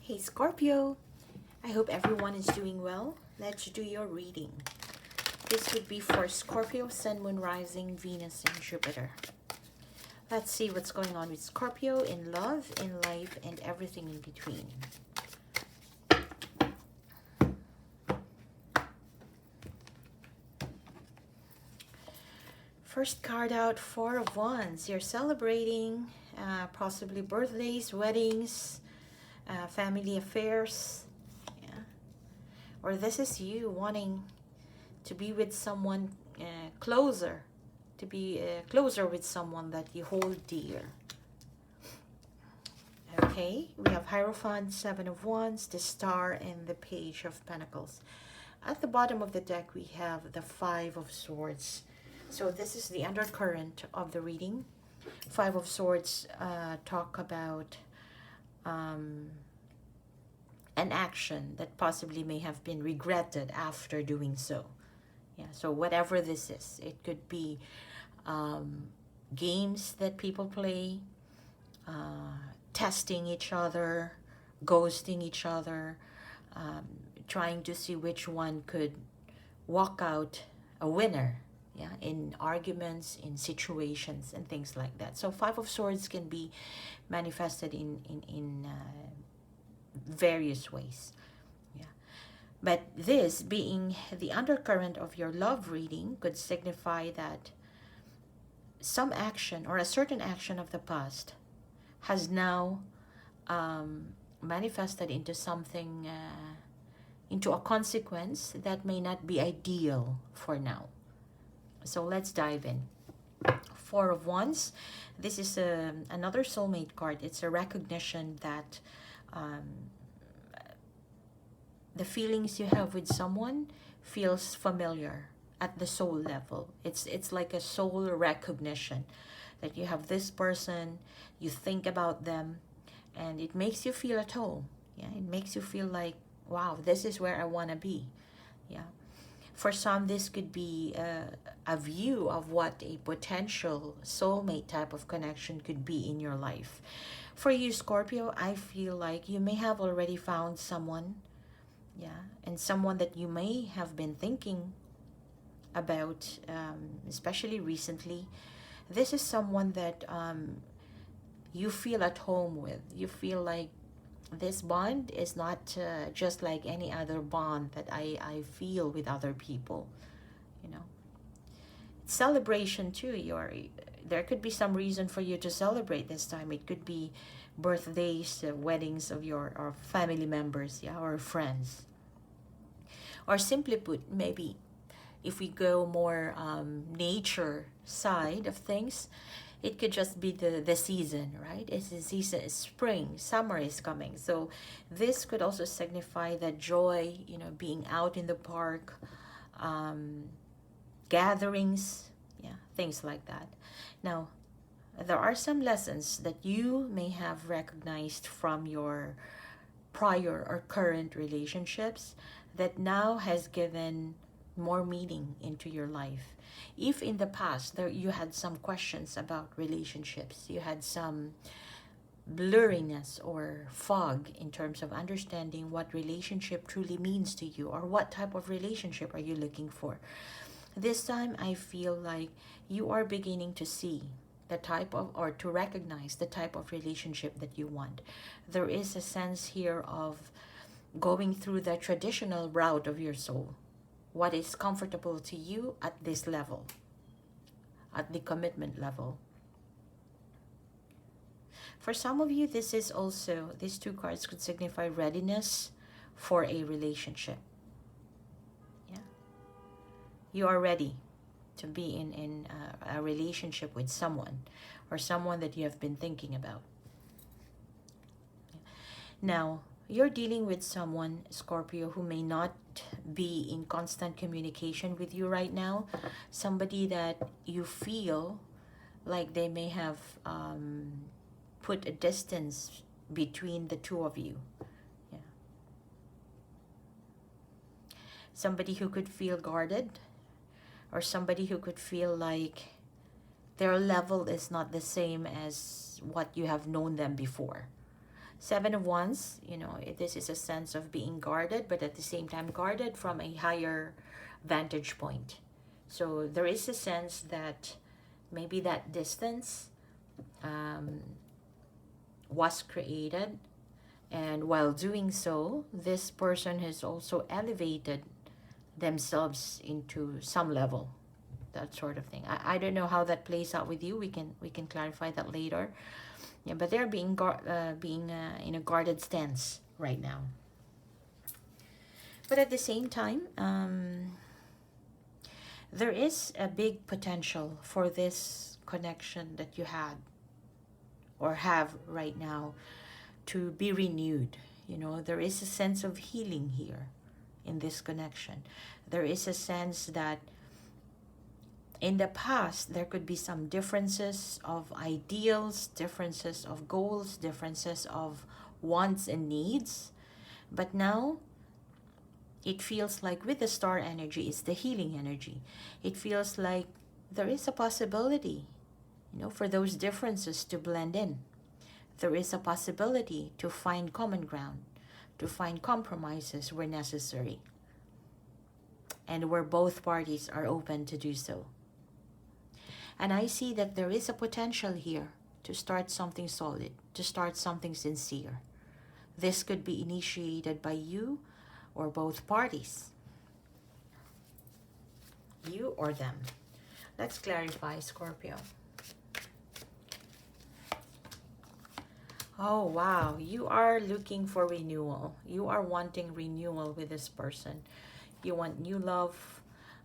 Hey Scorpio, I hope everyone is doing well. Let's do your reading. This would be for Scorpio, Sun, Moon, Rising, Venus, and Jupiter. Let's see what's going on with Scorpio in love, in life, and everything in between. First card out, Four of Wands. You're celebrating possibly birthdays, weddings, family affairs. Yeah. Or this is you wanting to be with someone closer, to be closer with someone that you hold dear. Okay, we have Hierophant, Seven of Wands, the Star, and the Page of Pentacles. At the bottom of the deck, we have the Five of Swords. So this is the undercurrent of the reading. Five of Swords talk about an action that possibly may have been regretted after doing so. Yeah, so whatever this is, it could be games that people play, testing each other, ghosting each other, trying to see which one could walk out a winner, yeah, in arguments, in situations, and things like that. So Five of Swords can be manifested in various ways. Yeah. But this being the undercurrent of your love reading could signify that some action or a certain action of the past has now manifested into something, into a consequence that may not be ideal for now. So let's dive in. Four of Wands. This is another soulmate card. It's a recognition that the feelings you have with someone feels familiar at the soul level. It's like a soul recognition that you have this person, you think about them, and it makes you feel at home. Yeah, it makes you feel like, wow, this is where I want to be. Yeah. For some, this could be a view of what a potential soulmate type of connection could be in your life. For you, Scorpio, I feel like you may have already found someone, yeah, and someone that you may have been thinking about, especially recently. This is someone that you feel at home with. You feel like this bond is not just like any other bond that I feel with other people, you know. Celebration too. There could be some reason for you to celebrate this time. It could be birthdays, weddings of your or family members, yeah, or friends. Or simply put, maybe if we go more nature side of things, it could just be the season, right? It's the season, it's spring, summer is coming. So this could also signify that joy, you know, being out in the park, gatherings, yeah, things like that. Now, there are some lessons that you may have recognized from your prior or current relationships that now has given more meaning into your life. If in the past you had some questions about relationships, you had some blurriness or fog in terms of understanding what relationship truly means to you, or what type of relationship are you looking for, this time I feel like you are beginning to see the type of, or to recognize the type of relationship that you want. There is a sense here of going through the traditional route of your soul. What is comfortable to you at this level, at the commitment level. For some of you, this is also, these two cards could signify readiness for a relationship. Yeah, you are ready to be in a relationship with someone, or someone that you have been thinking about. Now, you're dealing with someone, Scorpio, who may not be in constant communication with you right now. Somebody that you feel like they may have put a distance between the two of you. Yeah. Somebody who could feel guarded, or somebody who could feel like their level is not the same as what you have known them before. Seven of Wands, you know, this is a sense of being guarded, but at the same time guarded from a higher vantage point. So there is a sense that maybe that distance um, was created, and while doing so, this person has also elevated themselves into some level, that sort of thing. I don't know how that plays out with you. We can clarify that later. Yeah, but they're being in a guarded stance right now. But at the same time, there is a big potential for this connection that you had or have right now to be renewed. You know, there is a sense of healing here in this connection. There is a sense that in the past there could be some differences of ideals, differences of goals, differences of wants and needs. But now it feels like with the star energy, it's the healing energy. It feels like there is a possibility, you know, for those differences to blend in. There is a possibility to find common ground, to find compromises where necessary, and where both parties are open to do so. And I see that there is a potential here to start something solid, to start something sincere. This could be initiated by you or both parties, you or them. Let's clarify, Scorpio. Oh, wow. You are looking for renewal. You are wanting renewal with this person. You want new love.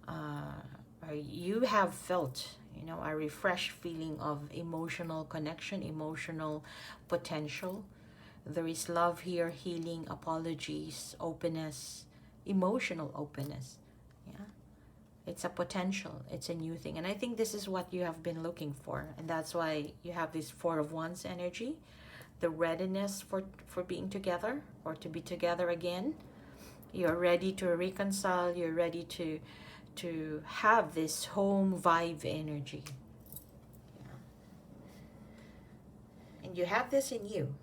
Or you have felt, you know, a refreshed feeling of emotional connection, emotional potential. There is love here, healing, apologies, openness, emotional openness. Yeah. It's a potential. It's a new thing. And I think this is what you have been looking for. And that's why you have this Four of Wands energy. The readiness for being together or to be together again. You're ready to reconcile. You're ready to have this home vibe energy. Yeah. And you have this in you.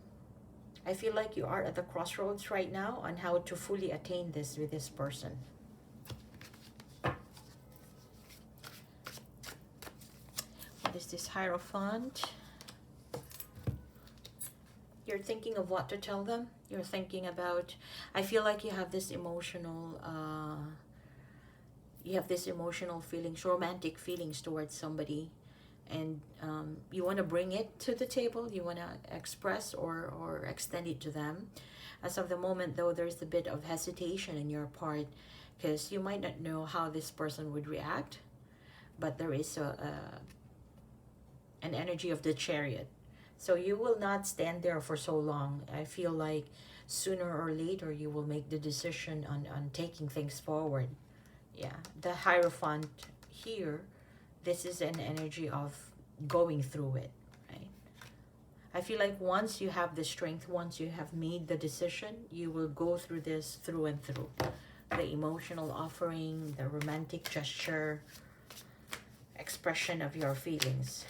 I feel like you are at the crossroads right now on how to fully attain this with this person. What is this Hierophant? You're thinking of what to tell them. You're thinking about, I feel like you have this emotional feelings, romantic feelings towards somebody, and you want to bring it to the table. You want to express or extend it to them. As of the moment, though, there's a bit of hesitation in your part because you might not know how this person would react, but there is an energy of the Chariot. So you will not stand there for so long. I feel like sooner or later you will make the decision on taking things forward. Yeah, the Hierophant here, this is an energy of going through it, right? I feel like once you have the strength, once you have made the decision, you will go through this through and through. The emotional offering, the romantic gesture, expression of your feelings.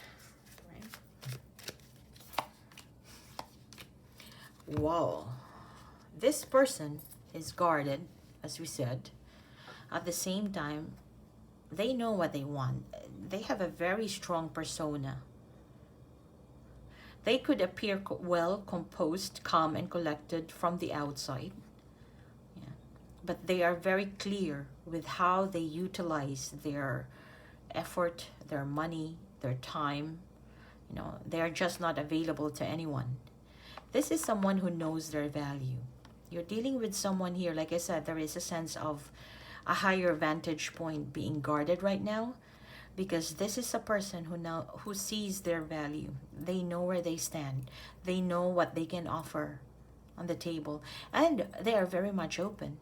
Whoa, this person is guarded, as we said. At the same time, they know what they want. They have a very strong persona. They could appear well composed, calm, and collected from the outside. Yeah. But they are very clear with how they utilize their effort, their money, their time. You know, they are just not available to anyone. This is someone who knows their value. You're dealing with someone here, like I said, there is a sense of a higher vantage point being guarded right now, because this is a person who sees their value. They know where they stand. They know what they can offer on the table, and they are very much open.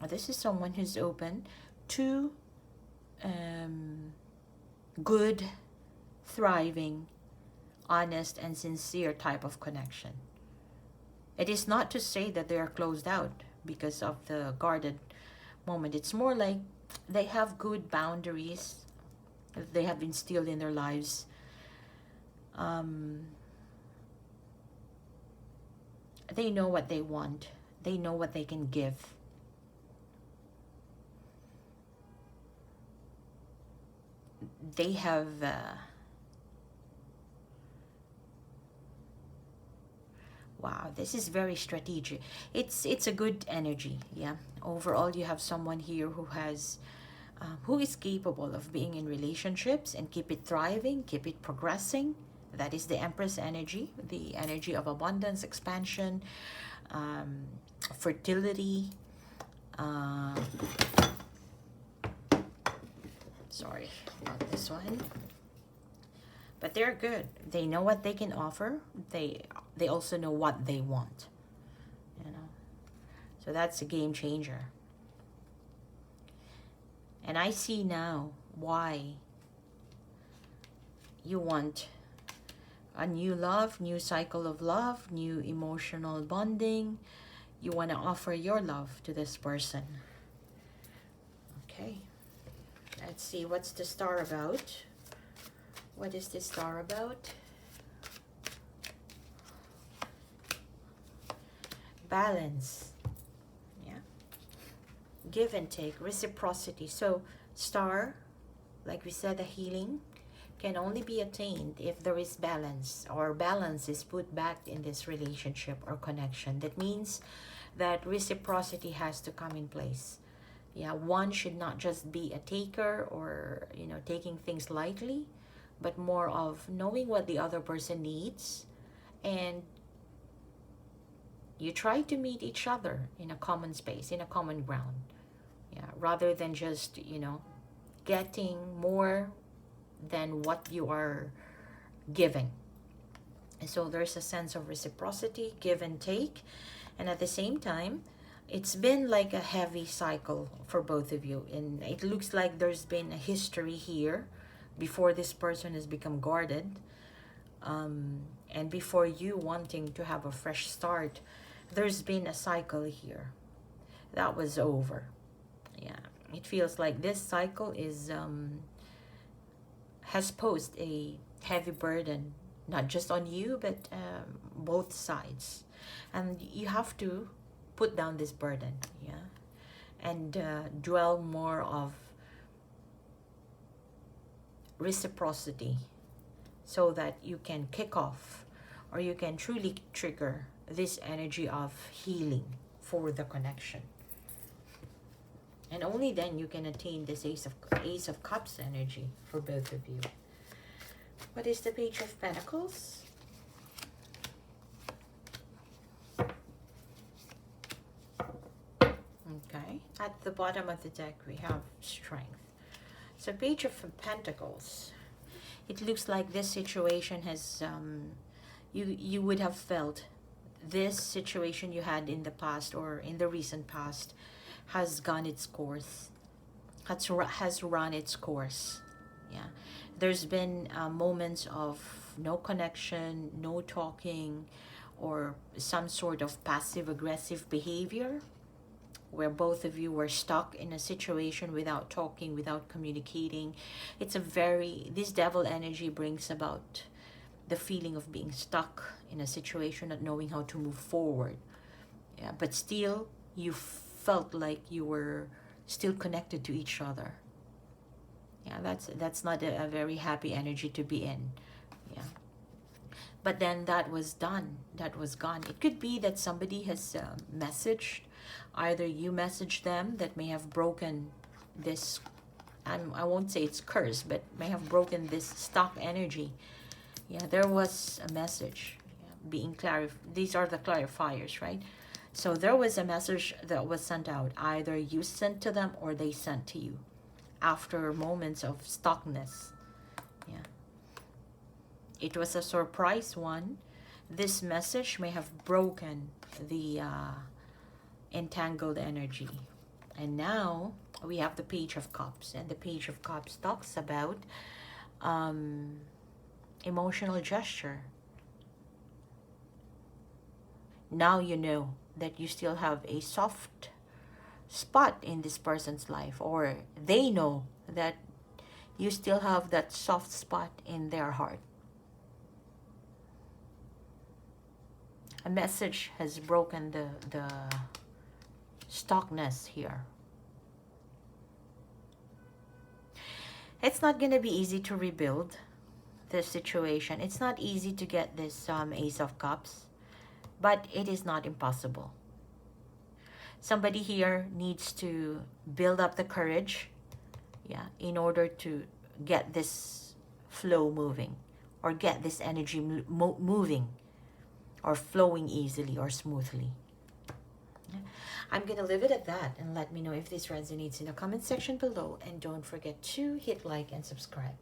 This is someone who's open to good, thriving, honest, and sincere type of connection. It is not to say that they are closed out because of the guarded moment. It's more like they have good boundaries that they have instilled in their lives. They know what they want. They know what they can give. They have wow, this is very strategic. It's a good energy. Yeah, overall you have someone here who has who is capable of being in relationships and keep it thriving, keep it progressing. That is the Empress energy, the energy of abundance, expansion, um, fertility. Uh, sorry, not this one. But they're good. They know what they can offer. They also know what they want. You know, so that's a game changer. And I see now why you want a new love, new cycle of love, new emotional bonding. You want to offer your love to this person. Okay, let's see what's the star about. What is this star about? Balance. Yeah. Give and take, reciprocity. So star, like we said, a healing can only be attained if there is balance, or balance is put back in this relationship or connection. That means that reciprocity has to come in place. Yeah, one should not just be a taker or, you know, taking things lightly, but more of knowing what the other person needs, and you try to meet each other in a common space, in a common ground. Yeah, rather than just, you know, getting more than what you are giving. And so there's a sense of reciprocity, give and take. And at the same time, it's been like a heavy cycle for both of you. And it looks like there's been a history here before this person has become guarded. And before you wanting to have a fresh start, there's been a cycle here that was over. Yeah, it feels like this cycle is has posed a heavy burden, not just on you, but both sides. And you have to put down this burden, yeah, and dwell more of reciprocity so that you can kick off, or you can truly trigger this energy of healing for the connection. And only then you can attain this Ace of Cups energy for both of you. What is the Page of Pentacles? Okay, at the bottom of the deck we have Strength. So Page of Pentacles. It looks like this situation has, you would have felt this situation you had in the past or in the recent past has gone its course, has run its course. Yeah, there's been moments of no connection, no talking, or some sort of passive aggressive behavior where both of you were stuck in a situation without talking, without communicating. It's a very, this devil energy brings about the feeling of being stuck in a situation, not knowing how to move forward. Yeah, but still you felt like you were still connected to each other. Yeah, that's not a very happy energy to be in. Yeah, but then that was done, that was gone. It could be that somebody has messaged, either you messaged them, that may have broken this, I won't say it's cursed, but may have broken this stuck energy. Yeah, there was a message, yeah, being these are the clarifiers, right? So there was a message that was sent out. Either you sent to them or they sent to you after moments of stuckness. Yeah. It was a surprise one. This message may have broken the entangled energy. And now we have the Page of Cups. And the Page of Cups talks about emotional gesture. Now you know that you still have a soft spot in this person's life, or they know that you still have that soft spot in their heart. A message has broken the stuckness here. It's not going to be easy to rebuild this situation. It's not easy to get this Ace of Cups, but it is not impossible. Somebody here needs to build up the courage, yeah, in order to get this flow moving, or get this energy moving or flowing easily or smoothly. I'm going to leave it at that, and let me know if this resonates in the comment section below, and don't forget to hit like and subscribe.